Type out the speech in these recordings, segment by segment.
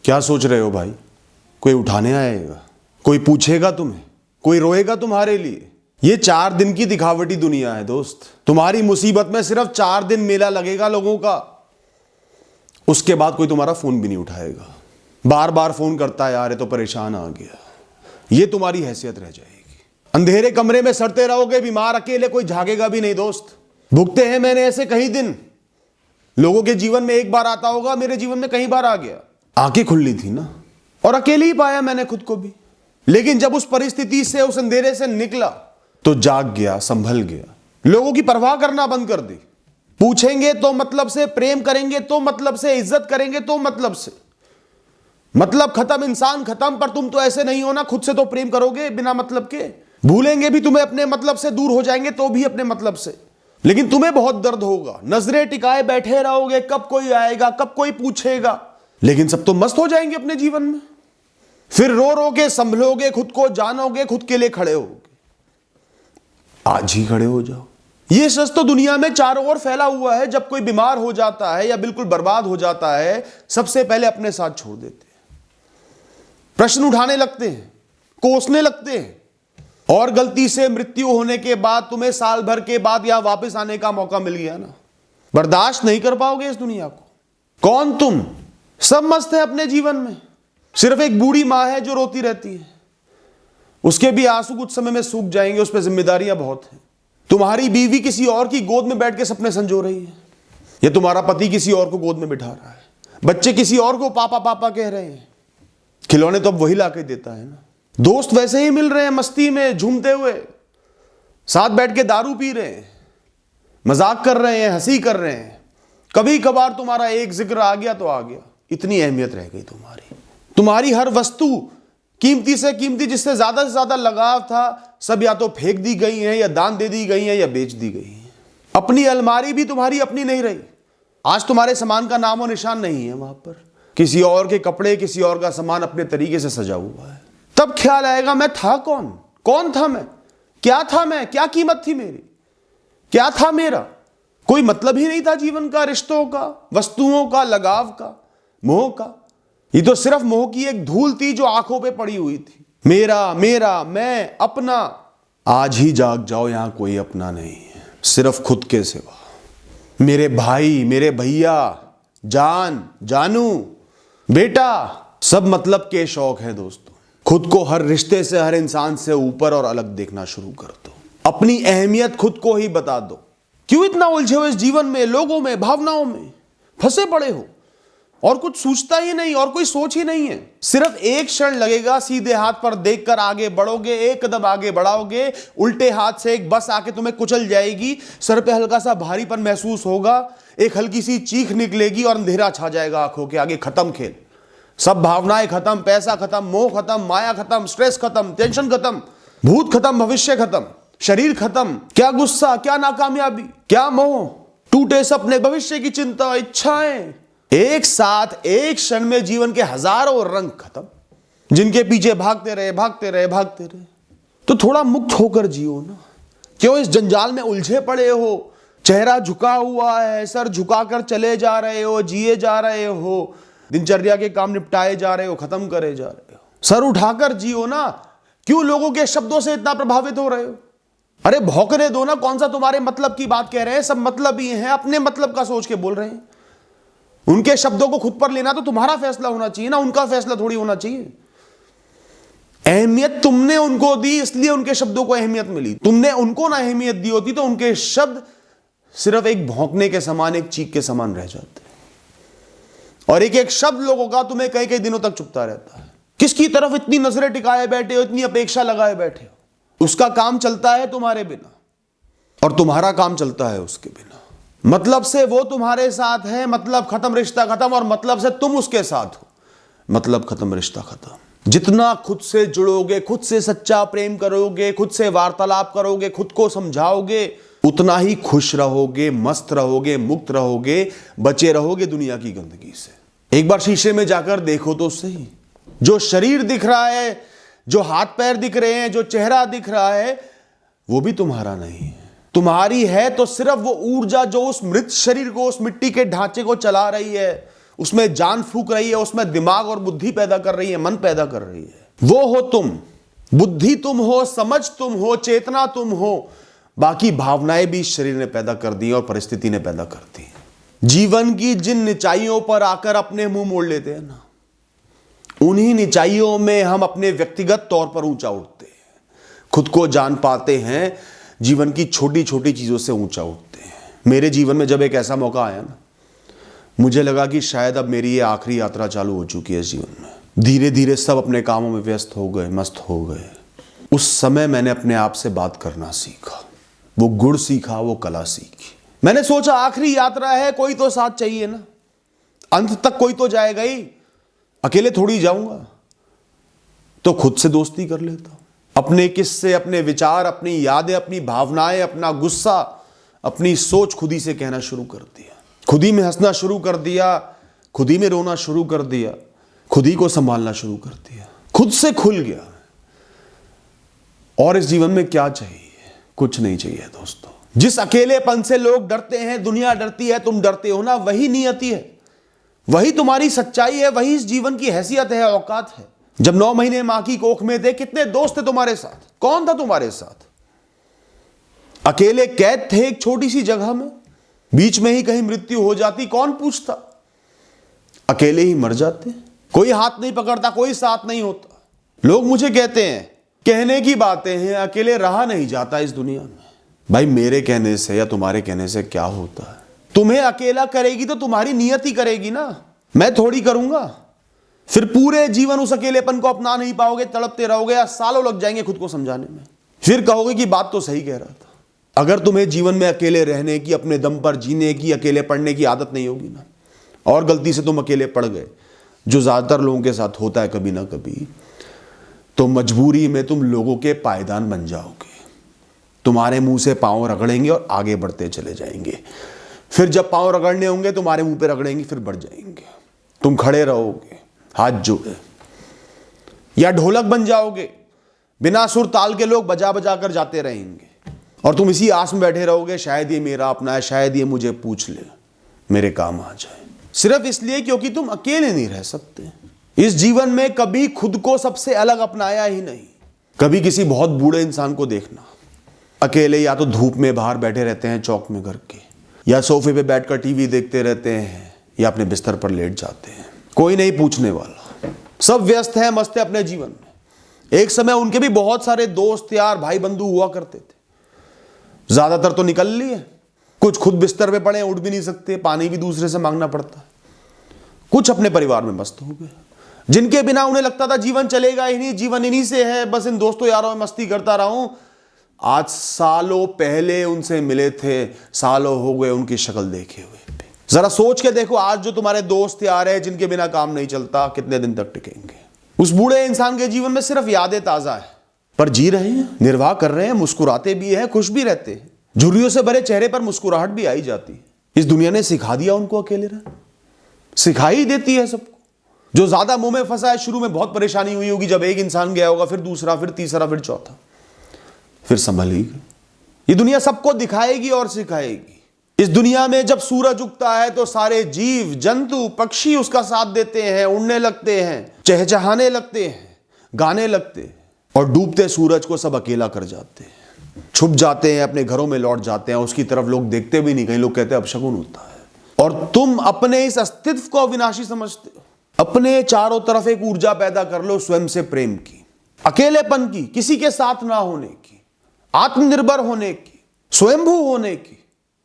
क्या सोच रहे हो भाई? कोई उठाने आएगा? कोई पूछेगा तुम्हें? कोई रोएगा तुम्हारे लिए? ये 4 दिन की दिखावटी दुनिया है दोस्त। तुम्हारी मुसीबत में सिर्फ 4 दिन मेला लगेगा लोगों का। उसके बाद कोई तुम्हारा फोन भी नहीं उठाएगा। बार बार फोन करता है, यार ये तो परेशान आ गया। ये तुम्हारी हैसियत रह जाएगी। अंधेरे कमरे में सड़ते रहोगे, बीमार अकेले, कोई झागेगा भी नहीं दोस्त। भुगते हैं मैंने ऐसे कई दिन। लोगों के जीवन में एक बार आता होगा, मेरे जीवन में कई बार आ गया। आंखें खुली थी ना, और अकेले ही पाया मैंने खुद को भी। लेकिन जब उस परिस्थिति से, उस अंधेरे से निकला तो जाग गया, संभल गया। लोगों की परवाह करना बंद कर दी। पूछेंगे तो मतलब से, प्रेम करेंगे तो मतलब से, इज्जत करेंगे तो मतलब से। मतलब खत्म, इंसान खत्म। पर तुम तो ऐसे नहीं हो ना, खुद से तो प्रेम करोगे बिना मतलब के। भूलेंगे भी तुम्हें अपने मतलब से, दूर हो जाएंगे तो भी अपने मतलब से। लेकिन तुम्हें बहुत दर्द होगा। नजरें टिकाए बैठे रहोगे, कब कोई आएगा, कब कोई पूछेगा। लेकिन सब तो मस्त हो जाएंगे अपने जीवन में। फिर रो रो के संभलोगे, खुद को जानोगे, खुद के लिए खड़े होगे। आज ही खड़े हो जाओ। ये सच तो दुनिया में चारों ओर फैला हुआ है। जब कोई बीमार हो जाता है या बिल्कुल बर्बाद हो जाता है, सबसे पहले अपने साथ छोड़ देते हैं। प्रश्न उठाने लगते हैं, कोसने लगते हैं। और गलती से मृत्यु होने के बाद तुम्हें साल भर के बाद यहां वापस आने का मौका मिल गया ना, बर्दाश्त नहीं कर पाओगे इस दुनिया को। कौन तुम? सब मस्त है अपने जीवन में। सिर्फ एक बूढ़ी मां है जो रोती रहती है। उसके भी आंसू कुछ समय में सूख जाएंगे, उस पर जिम्मेदारियां बहुत हैं। तुम्हारी बीवी किसी और की गोद में बैठ के सपने संजो रही है, या तुम्हारा पति किसी और को गोद में बिठा रहा है। बच्चे किसी और को पापा पापा कह रहे हैं। खिलौने तो अब वही लाके देता है ना। दोस्त वैसे ही मिल रहे हैं, मस्ती में झूमते हुए, साथ बैठ के दारू पी रहे हैं, मजाक कर रहे हैं, हंसी कर रहे हैं। कभी कभार तुम्हारा एक जिक्र आ गया तो आ गया। इतनी अहमियत रह गई तुम्हारी हर वस्तु, कीमती से कीमती, जिससे ज्यादा से ज्यादा लगाव था, सब या तो फेंक दी गई है, या दान दे दी गई है, या बेच दी गई है। अपनी अलमारी भी तुम्हारी अपनी नहीं रही। आज तुम्हारे सामान का नामो निशान नहीं है वहां पर। किसी और के कपड़े, किसी और का सामान अपने तरीके से सजा हुआ है। तब ख्याल आएगा, मैं था कौन? कौन था मैं? क्या था मैं? क्या कीमत थी मेरी? क्या था मेरा? कोई मतलब ही नहीं था जीवन का, रिश्तों का, वस्तुओं का, लगाव का, मोह का। ये तो सिर्फ मोह की एक धूल थी जो आंखों पे पड़ी हुई थी। मेरा, मेरा, मैं, अपना। आज ही जाग जाओ, यहां कोई अपना नहीं है, सिर्फ खुद के सिवा। मेरे भाई, मेरे भैया, जान, जानू, बेटा, सब मतलब के शौक है दोस्तों। खुद को हर रिश्ते से, हर इंसान से ऊपर और अलग देखना शुरू कर दो। अपनी अहमियत खुद को ही बता दो। क्यों इतना उलझे हो इस जीवन में, लोगों में, भावनाओं में फंसे पड़े हो? और कुछ सोचता ही नहीं, और कोई सोच ही नहीं है। सिर्फ एक क्षण लगेगा, सीधे हाथ पर देखकर आगे बढ़ोगे, एक कदम आगे बढ़ाओगे, उल्टे हाथ से एक बस आके तुम्हें कुचल जाएगी। सर पे हल्का सा भारीपन महसूस होगा, एक हल्की सी चीख निकलेगी और अंधेरा छा जाएगा आंखों के आगे। खत्म खेल। सब भावनाएं खत्म, पैसा खत्म, मोह खत्म, माया खत्म, स्ट्रेस खत्म, टेंशन खत्म, भूत खत्म, भविष्य खत्म, शरीर खत्म। क्या गुस्सा, क्या नाकामयाबी, क्या मोह, टूटे सपने, भविष्य की चिंता, इच्छाएं, एक साथ एक क्षण में जीवन के हजारों रंग खत्म। जिनके पीछे भागते रहे, भागते रहे, भागते रहे। तो थोड़ा मुक्त होकर जियो ना। क्यों इस जंजाल में उलझे पड़े हो? चेहरा झुका हुआ है, सर झुकाकर चले जा रहे हो, जिए जा रहे हो, दिनचर्या के काम निपटाए जा रहे हो, खत्म करे जा रहे हो। सर उठाकर जियो ना। क्यों लोगों के शब्दों से इतना प्रभावित हो रहे हो? अरे भौंकने दो ना। कौन सा तुम्हारे मतलब की बात कह रहे हैं? सब मतलब ही हैं, अपने मतलब का सोच के बोल रहे हैं। उनके शब्दों को खुद पर लेना तो तुम्हारा फैसला होना चाहिए ना, उनका फैसला थोड़ी होना चाहिए। अहमियत तुमने उनको दी, इसलिए उनके शब्दों को अहमियत मिली। तुमने उनको ना अहमियत दी होती तो उनके शब्द सिर्फ एक भौंकने के समान, एक चीख के समान रह जाते। और एक एक शब्द लोगों का तुम्हें कई कई दिनों तक चुभता रहता है। किसकी तरफ इतनी नजरें टिकाए बैठे हो, इतनी अपेक्षा लगाए बैठे हो? उसका काम चलता है तुम्हारे बिना, और तुम्हारा काम चलता है उसके बिना। मतलब से वो तुम्हारे साथ है, मतलब खत्म, रिश्ता खत्म। और मतलब से तुम उसके साथ हो, मतलब खत्म, रिश्ता खत्म। जितना खुद से जुड़ोगे, खुद से सच्चा प्रेम करोगे, खुद से वार्तालाप करोगे, खुद को समझाओगे, उतना ही खुश रहोगे, मस्त रहोगे, मुक्त रहोगे, बचे रहोगे दुनिया की गंदगी से। एक बार शीशे में जाकर देखो तो सही। जो शरीर दिख रहा है, जो हाथ पैर दिख रहे हैं, जो चेहरा दिख रहा है, वो भी तुम्हारा नहीं है। तुम्हारी है तो सिर्फ वो ऊर्जा जो उस मृत शरीर को, उस मिट्टी के ढांचे को चला रही है, उसमें जान फूक रही है, उसमें दिमाग और बुद्धि पैदा कर रही है, मन पैदा कर रही है। वो हो तुम, बुद्धि तुम हो, समझ तुम हो, चेतना तुम हो, बाकी भावनाएं भी शरीर ने पैदा कर दी और परिस्थिति ने पैदा कर दी। जीवन की जिन निचाइयों पर आकर अपने मुंह मोड़ लेते हैं ना, उन्हीं निचाइयों में हम अपने व्यक्तिगत तौर पर ऊंचा उठते हैं, खुद को जान पाते हैं, जीवन की छोटी छोटी चीजों से ऊंचा उठते हैं। मेरे जीवन में जब एक ऐसा मौका आया ना, मुझे लगा कि शायद अब मेरी ये आखिरी यात्रा चालू हो चुकी है जीवन में। धीरे धीरे सब अपने कामों में व्यस्त हो गए, मस्त हो गए। उस समय मैंने अपने आप से बात करना सीखा, वो गुण सीखा, वो कला सीखी। मैंने सोचा आखिरी यात्रा है, कोई तो साथ चाहिए ना, अंत तक कोई तो जाएगा ही, अकेले थोड़ी जाऊंगा। तो खुद से दोस्ती कर लेता हूं, अपने किस्से, अपने विचार, अपनी यादें, अपनी भावनाएं, अपना गुस्सा, अपनी सोच खुद ही से कहना शुरू कर दिया, खुद ही में हंसना शुरू कर दिया, खुद ही में रोना शुरू कर दिया, खुद ही को संभालना शुरू कर दिया, खुद से खुल गया। और इस जीवन में क्या चाहिए? कुछ नहीं चाहिए दोस्तों। जिस अकेलेपन से लोग डरते हैं, दुनिया डरती है, तुम डरते हो ना, वही नियति है, वही तुम्हारी सच्चाई है, वही इस जीवन की हैसियत है, औकात है। जब 9 महीने मां की कोख में थे, कितने दोस्त थे तुम्हारे साथ? कौन था तुम्हारे साथ? अकेले कैद थे एक छोटी सी जगह में, बीच में ही कहीं मृत्यु हो जाती, कौन पूछता? अकेले ही मर जाते, कोई हाथ नहीं पकड़ता, कोई साथ नहीं होता। लोग मुझे कहते हैं, कहने की बातें हैं, अकेले रहा नहीं जाता इस दुनिया में। भाई मेरे कहने से या तुम्हारे कहने से क्या होता है? तुम्हें अकेला करेगी तो तुम्हारी नियति करेगी ना, मैं थोड़ी करूंगा। फिर पूरे जीवन उस अकेलेपन को अपना नहीं पाओगे, तड़पते रहोगे, या सालों लग जाएंगे खुद को समझाने में। फिर कहोगे कि बात तो सही कह रहा था। अगर तुम्हें जीवन में अकेले रहने की, अपने दम पर जीने की, अकेले पढ़ने की आदत नहीं होगी ना, और गलती से तुम अकेले पड़ गए, जो ज्यादातर लोगों के साथ होता है कभी ना कभी, तो मजबूरी में तुम लोगों के पायदान बन जाओगे। तुम्हारे मुंह से पांव रगड़ेंगे और आगे बढ़ते चले जाएंगे। फिर जब पांव रगड़ने होंगे तुम्हारे मुंह पे रगड़ेंगे, फिर बढ़ जाएंगे। तुम खड़े रहोगे हाथ जोड़े, या ढोलक बन जाओगे, बिना सुर ताल के लोग बजा बजा कर जाते रहेंगे, और तुम इसी आस में बैठे रहोगे, शायद ये मेरा अपना है, शायद ये मुझे पूछ ले, मेरे काम आ जाए। सिर्फ इसलिए क्योंकि तुम अकेले नहीं रह सकते। इस जीवन में कभी खुद को सबसे अलग अपनाया ही नहीं। कभी किसी बहुत बूढ़े इंसान को देखना, अकेले या तो धूप में बाहर बैठे रहते हैं चौक में घर के, या सोफे पे बैठकर टीवी देखते रहते हैं, या अपने बिस्तर पर लेट जाते हैं, कोई नहीं पूछने वाला, सब व्यस्त है, मस्त है अपने जीवन में। एक समय उनके भी बहुत सारे दोस्त यार, भाई बंधु हुआ करते थे, ज्यादातर तो निकल लिए, कुछ खुद बिस्तर पे पड़े, उठ भी नहीं सकते, पानी भी दूसरे से मांगना पड़ता है, कुछ अपने परिवार में मस्त हो गए, जिनके बिना उन्हें लगता था जीवन चलेगा ही नहीं, जीवन इन्हीं से है, बस इन दोस्तों यारों में मस्ती करता रहूं। आज सालों पहले उनसे मिले थे, सालों हो गए उनकी शक्ल देखे हुए। जरा सोच के देखो, आज जो तुम्हारे दोस्त यार है, जिनके बिना काम नहीं चलता, कितने दिन तक टिकेंगे? उस बूढ़े इंसान के जीवन में सिर्फ यादें ताजा है, पर जी रहे हैं, निर्वाह कर रहे हैं, मुस्कुराते भी हैं, खुश भी रहते हैं, झुर्रियों से भरे चेहरे पर मुस्कुराहट भी आई जाती है। इस दुनिया ने सिखा दिया उनको अकेले रहना, सिखाई देती है सबको। जो ज्यादा मुंह में फंसा है, शुरू में बहुत परेशानी हुई होगी, जब एक इंसान गया होगा, फिर दूसरा, फिर तीसरा, फिर चौथा, फिर संभल ही गई। ये दुनिया सबको दिखाएगी और सिखाएगी। इस दुनिया में जब सूरज उगता है तो सारे जीव जंतु पक्षी उसका साथ देते हैं, उड़ने लगते हैं, चहचहाने लगते हैं, गाने लगते हैं, और डूबते सूरज को सब अकेला कर जाते हैं, छुप जाते हैं, अपने घरों में लौट जाते हैं, उसकी तरफ लोग देखते भी नहीं, कई लोग कहते हैं अपशगुन होता है। और तुम अपने इस अस्तित्व को अविनाशी समझते हो। अपने चारों तरफ एक ऊर्जा पैदा कर लो, स्वयं से प्रेम की, अकेलेपन की, किसी के साथ ना होने की, आत्मनिर्भर होने की, स्वयंभू होने की।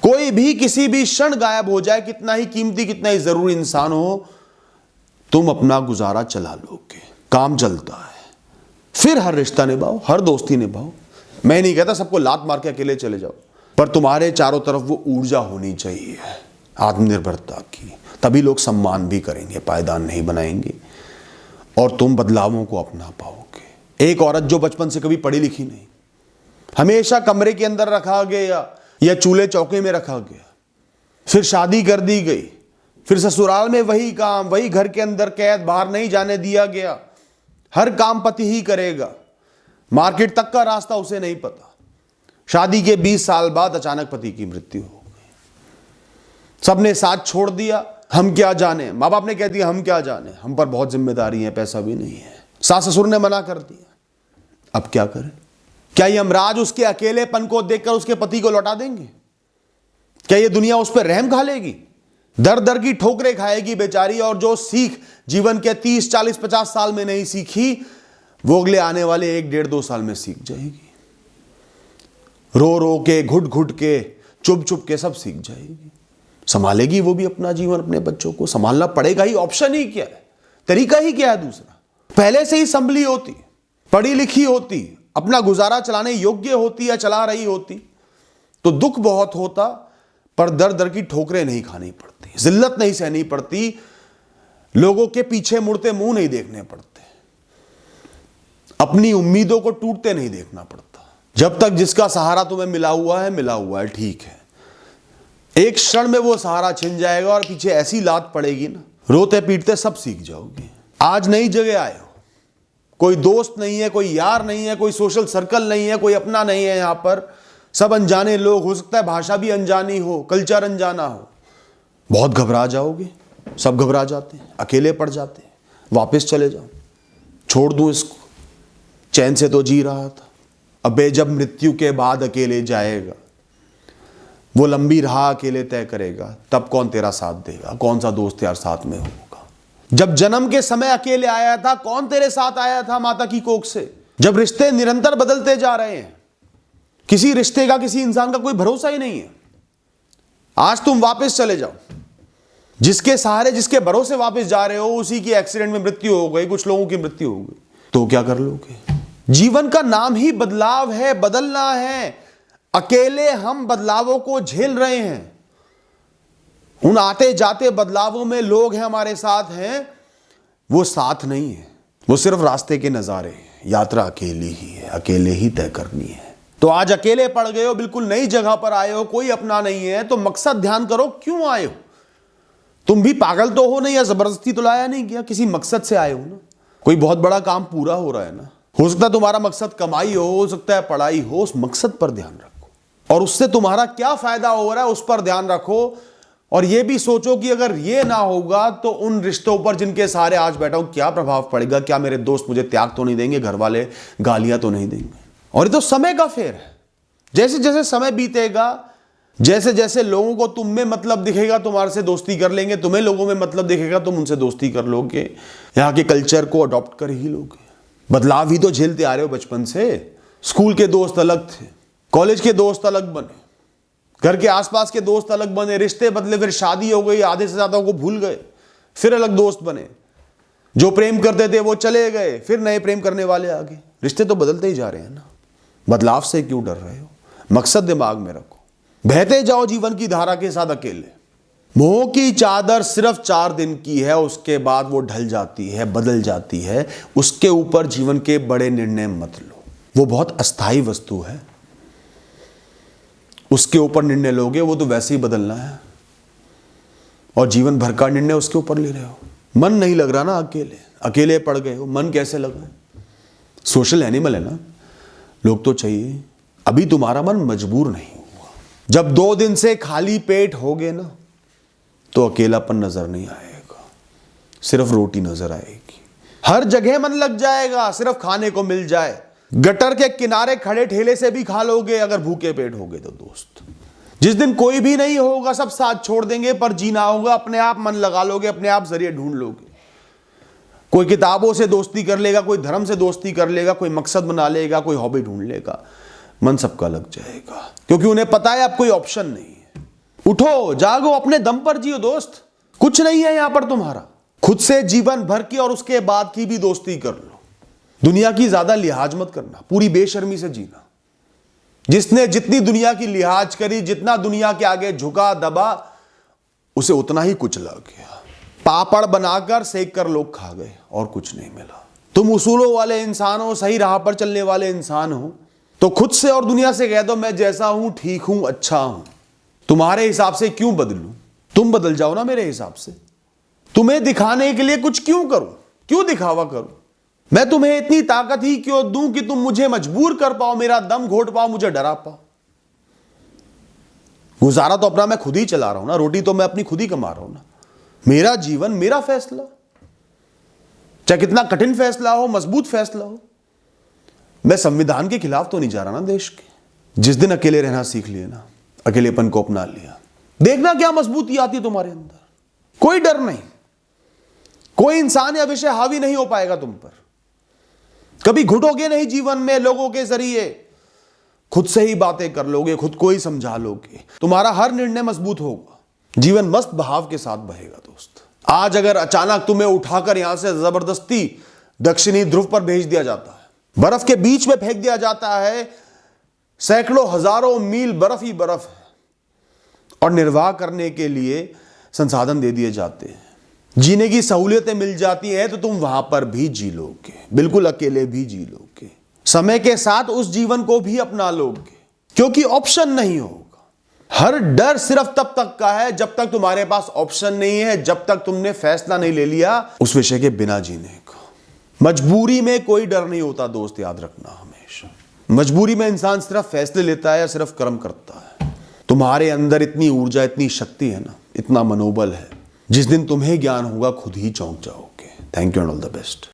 कोई भी किसी भी क्षण गायब हो जाए, कितना ही कीमती, कितना ही जरूरी इंसान हो, तुम अपना गुजारा चला लोगे, काम चलता है। फिर हर रिश्ता निभाओ, हर दोस्ती निभाओ। मैं नहीं कहता सबको लात मार के अकेले चले जाओ, पर तुम्हारे चारों तरफ वो ऊर्जा होनी चाहिए आत्मनिर्भरता की, तभी लोग सम्मान भी करेंगे, पायदान नहीं बनाएंगे, और तुम बदलावों को अपना पाओगे। एक औरत जो बचपन से कभी पढ़ी लिखी नहीं, हमेशा कमरे के अंदर रखा गया या चूल्हे चौके में रखा गया, फिर शादी कर दी गई, फिर ससुराल में वही काम, वही घर के अंदर कैद, बाहर नहीं जाने दिया गया, हर काम पति ही करेगा, मार्केट तक का रास्ता उसे नहीं पता। शादी के 20 साल बाद अचानक पति की मृत्यु हो गई, सबने साथ छोड़ दिया, हम क्या जाने, माँ बाप ने कह दिया हम क्या जाने, हम पर बहुत जिम्मेदारी है, पैसा भी नहीं है, सास ससुर ने मना कर दिया, अब क्या करें? क्या यमराज उसके अकेलेपन को देखकर उसके पति को लौटा देंगे? क्या ये दुनिया उस पर रहम खा लेगी? दर दर की ठोकरें खाएगी बेचारी, और जो सीख जीवन के 30, 40, 50 साल में नहीं सीखी, वो अगले आने वाले 1, 1.5, 2 साल में सीख जाएगी। रो रो के, घुट घुट के, चुप चुप के सब सीख जाएगी। संभालेगी वो भी अपना जीवन, अपने बच्चों को संभालना पड़ेगा ही। ऑप्शन ही क्या है, तरीका ही क्या है दूसरा? पहले से ही संभली होती, पढ़ी लिखी होती, अपना गुजारा चलाने योग्य होती या चला रही होती, तो दुख बहुत होता, पर दर दर की ठोकरें नहीं खानी पड़ती, जिल्लत नहीं सहनी पड़ती, लोगों के पीछे मुड़ते मुंह नहीं देखने पड़ते, अपनी उम्मीदों को टूटते नहीं देखना पड़ता। जब तक जिसका सहारा तुम्हें मिला हुआ है, ठीक है। एक क्षण में वो सहारा छिन जाएगा और पीछे ऐसी लात पड़ेगी ना, रोते पीटते सब सीख जाओगे। आज नई जगह आए हो, कोई दोस्त नहीं है, कोई यार नहीं है, कोई सोशल सर्कल नहीं है, कोई अपना नहीं है, यहां पर सब अनजाने लोग, हो सकता है भाषा भी अनजानी हो, कल्चर अनजाना हो, बहुत घबरा जाओगे। सब घबरा जाते हैं, अकेले पड़ जाते हैं, वापस चले जाओ, छोड़ दूं इसको, चैन से तो जी रहा था, अबे जब मृत्यु के बाद अकेले जाएगा, वो लंबी राह अकेले तय करेगा, तब कौन तेरा साथ देगा? कौन सा दोस्त यार साथ में होगा? जब जन्म के समय अकेले आया था, कौन तेरे साथ आया था माता की कोख से? जब रिश्ते निरंतर बदलते जा रहे हैं, किसी रिश्ते का, किसी इंसान का कोई भरोसा ही नहीं है। आज तुम वापस चले जाओ, जिसके सहारे, जिसके भरोसे वापस जा रहे हो, उसी की एक्सीडेंट में मृत्यु हो गई, कुछ लोगों की मृत्यु हो गई, तो क्या कर लोगे? जीवन का नाम ही बदलाव है, बदलना है। अकेले हम बदलावों को झेल रहे हैं। उन आते जाते बदलावों में लोग हैं, हमारे साथ हैं, वो साथ नहीं है, वो सिर्फ रास्ते के नजारे हैं। यात्रा अकेली ही है, अकेले ही तय करनी है। तो आज अकेले पड़ गए हो, बिल्कुल नई जगह पर आए हो, कोई अपना नहीं है, तो मकसद ध्यान करो, क्यों आए हो? तुम भी पागल तो हो नहीं, या जबरदस्ती तो लाया नहीं किया, किसी मकसद से आए हो ना। कोई बहुत बड़ा काम पूरा हो रहा है ना, हो सकता है तुम्हारा मकसद कमाई हो सकता है पढ़ाई हो, उस मकसद पर ध्यान रखो, और उससे तुम्हारा क्या फायदा हो रहा है उस पर ध्यान रखो। और यह भी सोचो कि अगर ये ना होगा तो उन रिश्तों पर जिनके सहारे आज बैठा हूं क्या प्रभाव पड़ेगा? क्या मेरे दोस्त मुझे त्याग तो नहीं देंगे? घर वाले गालियां तो नहीं देंगे? और ये तो समय का फेर है। जैसे जैसे समय बीतेगा, जैसे जैसे लोगों को तुम में मतलब दिखेगा, तुम्हारे से दोस्ती कर लेंगे, तुम्हें लोगों में मतलब दिखेगा, तुम उनसे दोस्ती कर लोगे, यहाँ के कल्चर को अडॉप्ट कर ही लोगे। बदलाव ही तो झेलते आ रहे हो बचपन से। स्कूल के दोस्त अलग थे, कॉलेज के दोस्त अलग बने, घर के आसपास के दोस्त अलग बने, रिश्ते बदले, फिर शादी हो गई, आधे से ज्यादा को भूल गए, फिर अलग दोस्त बने, जो प्रेम करते थे वो चले गए, फिर नए प्रेम करने वाले आ गए। रिश्ते तो बदलते ही जा रहे हैं ना। बदलाव से क्यों डर रहे हो? मकसद दिमाग में रखो, बहते जाओ जीवन की धारा के साथ अकेले। मोह की चादर सिर्फ 4 दिन की है, उसके बाद वो ढल जाती है, बदल जाती है। उसके ऊपर जीवन के बड़े निर्णय मत लो, वो बहुत अस्थाई वस्तु है। उसके ऊपर निर्णय लोगे वो तो वैसे ही बदलना है, और जीवन भर का निर्णय उसके ऊपर ले रहे हो। मन नहीं लग रहा ना, अकेले पड़ गए हो, मन कैसे लगा? सोशल एनिमल है ना, लोग तो चाहिए। अभी तुम्हारा मन मजबूर नहीं हुआ। जब 2 दिन से खाली पेट होगे ना, तो अकेलापन नजर नहीं आएगा, सिर्फ रोटी नजर आएगी। हर जगह मन लग जाएगा, सिर्फ खाने को मिल जाए। गटर के किनारे खड़े ठेले से भी खा लोगे अगर भूखे पेट होगे तो दोस्त। जिस दिन कोई भी नहीं होगा, सब साथ छोड़ देंगे, पर जीना होगा, अपने आप मन लगा लोगे, अपने आप जरिए ढूंढ लोगे। कोई किताबों से दोस्ती कर लेगा, कोई धर्म से दोस्ती कर लेगा, कोई मकसद बना लेगा, कोई हॉबी ढूंढ लेगा, मन सबका लग जाएगा, क्योंकि उन्हें पता है अब कोई ऑप्शन नहीं है। उठो, जागो, अपने दम पर जियो दोस्त। कुछ नहीं है यहां पर तुम्हारा। खुद से जीवन भर की और उसके बाद की भी दोस्ती कर लो। दुनिया की ज्यादा लिहाज मत करना, पूरी बेशर्मी से जीना। जिसने जितनी दुनिया की लिहाज करी, जितना दुनिया के आगे झुका दबा, उसे उतना ही कुचला गया। पापड़ बनाकर सेक कर लोग खा गए और कुछ नहीं मिला। तुम उसूलों वाले इंसान हो, सही राह पर चलने वाले इंसान हो, तो खुद से और दुनिया से कह दो मैं जैसा हूं ठीक हूं, अच्छा हूं। तुम्हारे हिसाब से क्यों बदलूं? तुम बदल जाओ ना मेरे हिसाब से। तुम्हें दिखाने के लिए कुछ क्यों करूं? क्यों दिखावा करूं? मैं तुम्हें इतनी ताकत ही क्यों दूं कि तुम मुझे मजबूर कर पाओ, मेरा दम घोट पाओ, मुझे डरा पाओ? गुजारा तो अपना मैं खुद ही चला रहा हूं ना, रोटी तो मैं अपनी खुद ही कमा रहा हूं ना। मेरा जीवन, मेरा फैसला, चाहे कितना कठिन फैसला हो, मजबूत फैसला हो। मैं संविधान के खिलाफ तो नहीं जा रहा ना देश के। जिस दिन अकेले रहना सीख लिए ना, अकेलेपन को अपना लिया, देखना क्या मजबूती आती है तुम्हारे अंदर। कोई डर नहीं, कोई इंसान या विषय हावी नहीं हो पाएगा तुम पर। कभी घुटोगे नहीं जीवन में, लोगों के जरिए खुद से ही बातें कर लोगे, खुद को ही समझा लोगे। तुम्हारा हर निर्णय मजबूत होगा, जीवन मस्त बहाव के साथ बहेगा दोस्त। आज अगर अचानक तुम्हें उठाकर यहां से जबरदस्ती दक्षिणी ध्रुव पर भेज दिया जाता है, बर्फ के बीच में फेंक दिया जाता है, सैकड़ों हजारों मील बर्फ ही बर्फ है, और निर्वाह करने के लिए संसाधन दे दिए जाते हैं, जीने की सहूलियतें मिल जाती हैं, तो तुम वहां पर भी जी लोगे, बिल्कुल अकेले भी जी लोगे। समय के साथ उस जीवन को भी अपना लोगे, क्योंकि ऑप्शन नहीं होगा। हर डर सिर्फ तब तक का है जब तक तुम्हारे पास ऑप्शन नहीं है, जब तक तुमने फैसला नहीं ले लिया उस विषय के बिना जीने का। मजबूरी में कोई डर नहीं होता दोस्त, याद रखना हमेशा। मजबूरी में इंसान सिर्फ फैसले लेता है या सिर्फ कर्म करता है। तुम्हारे अंदर इतनी ऊर्जा, इतनी शक्ति है ना, इतना मनोबल है, जिस दिन तुम्हें ज्ञान होगा खुद ही चौंक जाओगे। Thank you and all the best.